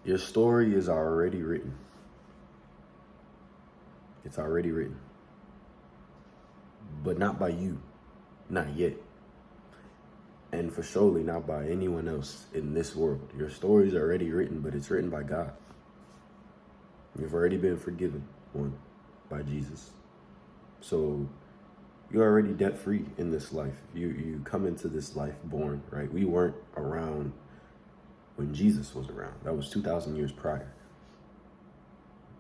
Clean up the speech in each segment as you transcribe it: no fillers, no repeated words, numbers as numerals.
Your story is already written. It's already written. But not by you. Not yet. And for surely not by anyone else in this world. Your story is already written, but it's written by God. You've already been forgiven, one, by Jesus. So you're already debt free in this life. You come into this life born, right? We weren't around when Jesus was around. That was 2,000 years prior.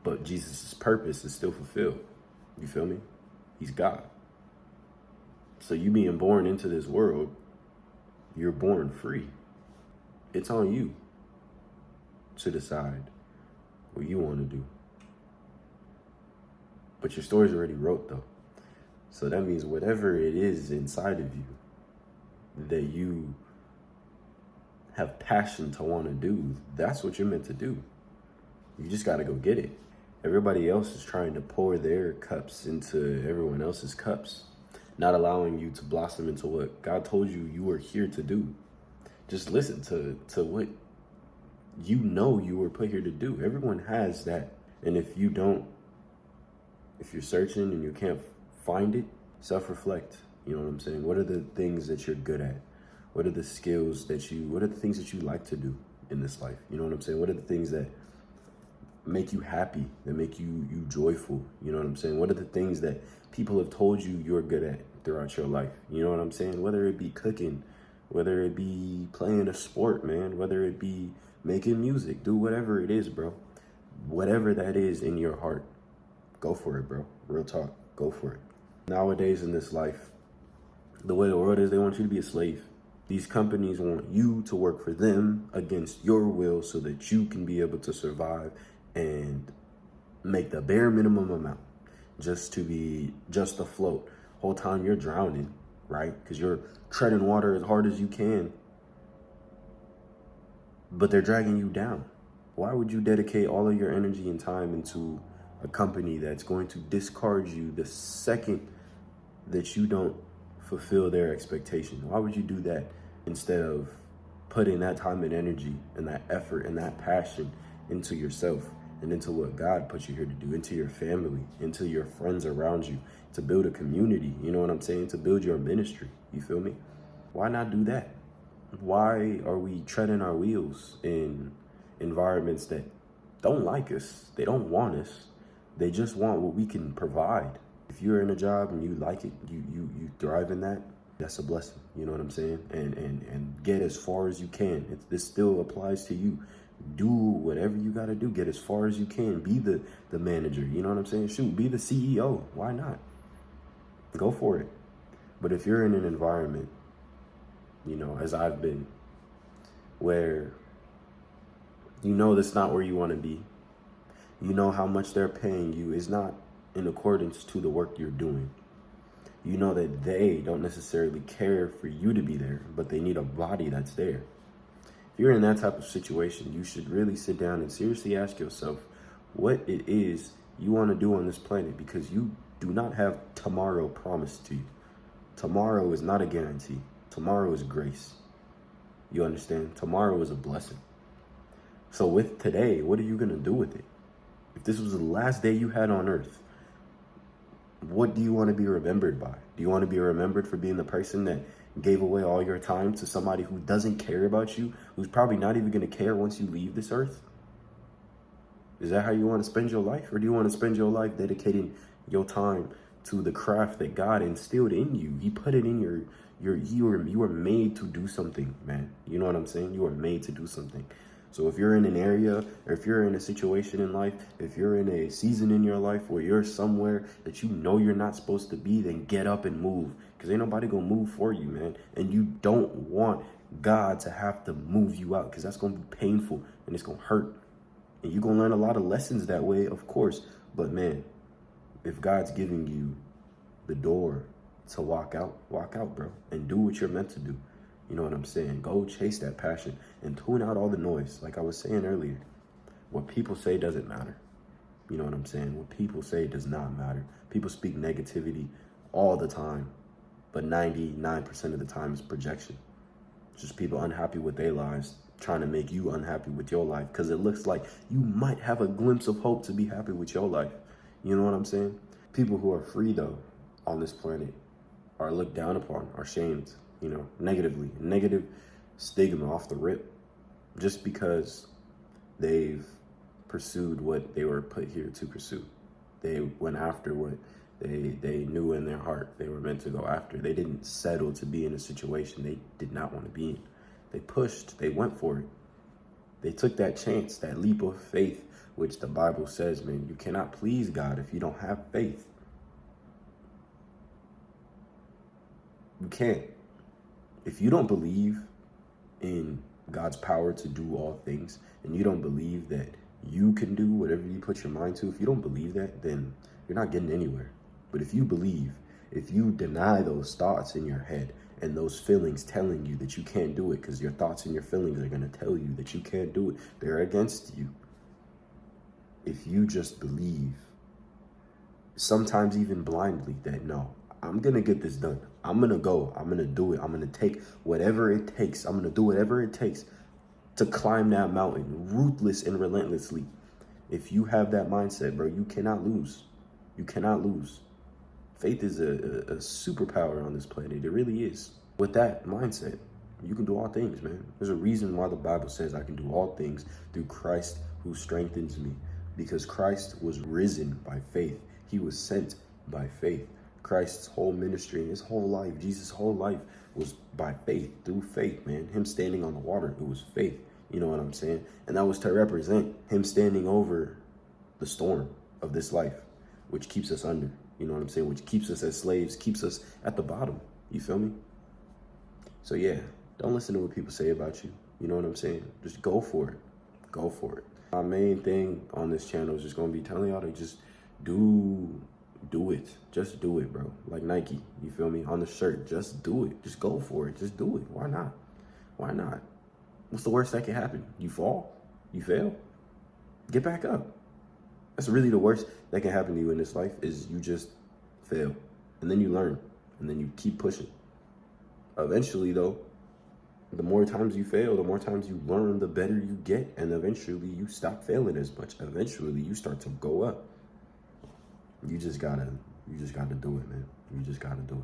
But Jesus' purpose is still fulfilled. You feel me? He's God. So you being born into this world, you're born free. It's on you to decide what you want to do. But your story's already wrote though. So that means whatever it is inside of you that you have passion to want to do, that's what you're meant to do. You just got to go get it. Everybody else is trying to pour their cups into everyone else's cups, not allowing you to blossom into what God told you you were here to do. Just listen to what you know you were put here to do. Everyone has that. And if you don't, if you're searching and you can't find it, self-reflect. You know what I'm saying? What are the things that you're good at? What are the skills what are the things that you like to do in this life? You know what I'm saying? What are the things that make you happy, that make you joyful? You know what I'm saying? What are the things that people have told you you're good at throughout your life? You know what I'm saying? Whether it be cooking, whether it be playing a sport, man, whether it be making music, do whatever it is, bro. Whatever that is in your heart, go for it, bro. Real talk, go for it. Nowadays in this life, the way the world is, they want you to be a slave. These companies want you to work for them against your will so that you can be able to survive and make the bare minimum amount just afloat. Whole time you're drowning, right? Because you're treading water as hard as you can, but they're dragging you down. Why would you dedicate all of your energy and time into a company that's going to discard you the second that you don't fulfill their expectation? Why would you do that instead of putting that time and energy and that effort and that passion into yourself and into what God put you here to do, into your family, into your friends around you, to build a community, you know what I'm saying? To build your ministry, you feel me? Why not do that? Why are we treading our wheels in environments that don't like us? They don't want us. They just want what we can provide. If you're in a job and you like it, you thrive in that, that's a blessing. You know what I'm saying? And get as far as you can. This still applies to you. Do whatever you got to do. Get as far as you can. Be the manager. You know what I'm saying? Shoot, be the CEO. Why not? Go for it. But if you're in an environment, you know, as I've been, where you know that's not where you want to be, you know how much they're paying you is not in accordance to the work you're doing. You know that they don't necessarily care for you to be there, but they need a body that's there. If you're in that type of situation, you should really sit down and seriously ask yourself what it is you want to do on this planet, because you do not have tomorrow promised to you. Tomorrow is not a guarantee. Tomorrow is grace. You understand? Tomorrow is a blessing. So with today, what are you going to do with it? If this was the last day you had on earth, what do you want to be remembered by? Do you want to be remembered for being the person that gave away all your time to somebody who doesn't care about you, who's probably not even going to care once you leave this earth? Is that how you want to spend your life? Or do you want to spend your life dedicating your time to the craft that God instilled in you? He put it in you were made to do something, man. You know what I'm saying? You were made to do something. So if you're in an area, or if you're in a situation in life, if you're in a season in your life where you're somewhere that you know you're not supposed to be, then get up and move. Because ain't nobody gonna move for you, man. And you don't want God to have to move you out, because that's gonna be painful and it's gonna hurt. And you're gonna learn a lot of lessons that way, of course. But man, if God's giving you the door to walk out, bro, and do what you're meant to do. You know what I'm saying? Go chase that passion and tune out all the noise. Like I was saying earlier, what people say doesn't matter. You know what I'm saying? What people say does not matter. People speak negativity all the time, but 99% of the time is projection. It's just people unhappy with their lives, trying to make you unhappy with your life, because it looks like you might have a glimpse of hope to be happy with your life. You know what I'm saying? People who are free, though, on this planet are looked down upon, are shamed, you know, negatively. Negative stigma off the rip, just because they've pursued what they were put here to pursue. They went after what they knew in their heart they were meant to go after. They didn't settle to be in a situation they did not want to be in. They pushed, they went for it. They took that chance, that leap of faith, which the Bible says, man, you cannot please God if you don't have faith. You can't. If you don't believe in God's power to do all things, and you don't believe that you can do whatever you put your mind to, if you don't believe that, then you're not getting anywhere. But if you believe, if you deny those thoughts in your head and those feelings telling you that you can't do it, because your thoughts and your feelings are going to tell you that you can't do it, they're against you. If you just believe, sometimes even blindly, that no, I'm going to get this done. I'm going to go. I'm going to do it. I'm going to take whatever it takes. I'm going to do whatever it takes to climb that mountain, ruthless and relentlessly. If you have that mindset, bro, you cannot lose. You cannot lose. Faith is a superpower on this planet. It really is. With that mindset, you can do all things, man. There's a reason why the Bible says I can do all things through Christ who strengthens me. Because Christ was risen by faith. He was sent by faith. Christ's whole ministry, his whole life, Jesus' whole life was by faith, through faith, man. Him standing on the water, it was faith. You know what I'm saying? And that was to represent him standing over the storm of this life, which keeps us under. You know what I'm saying? Which keeps us as slaves, keeps us at the bottom. You feel me? So yeah, don't listen to what people say about you. You know what I'm saying? Just go for it. Go for it. My main thing on this channel is just going to be telling y'all to just do it. Just do it, bro. Like Nike, you feel me? On the shirt, just do it. Just go for it. Just do it. Why not? Why not? What's the worst that can happen? You fall? You fail? Get back up. That's really the worst that can happen to you in this life, is you just fail. And then you learn. And then you keep pushing. Eventually, though, the more times you fail, the more times you learn, the better you get. And eventually you stop failing as much. Eventually you start to go up. You just gotta do it, man. You just gotta do it.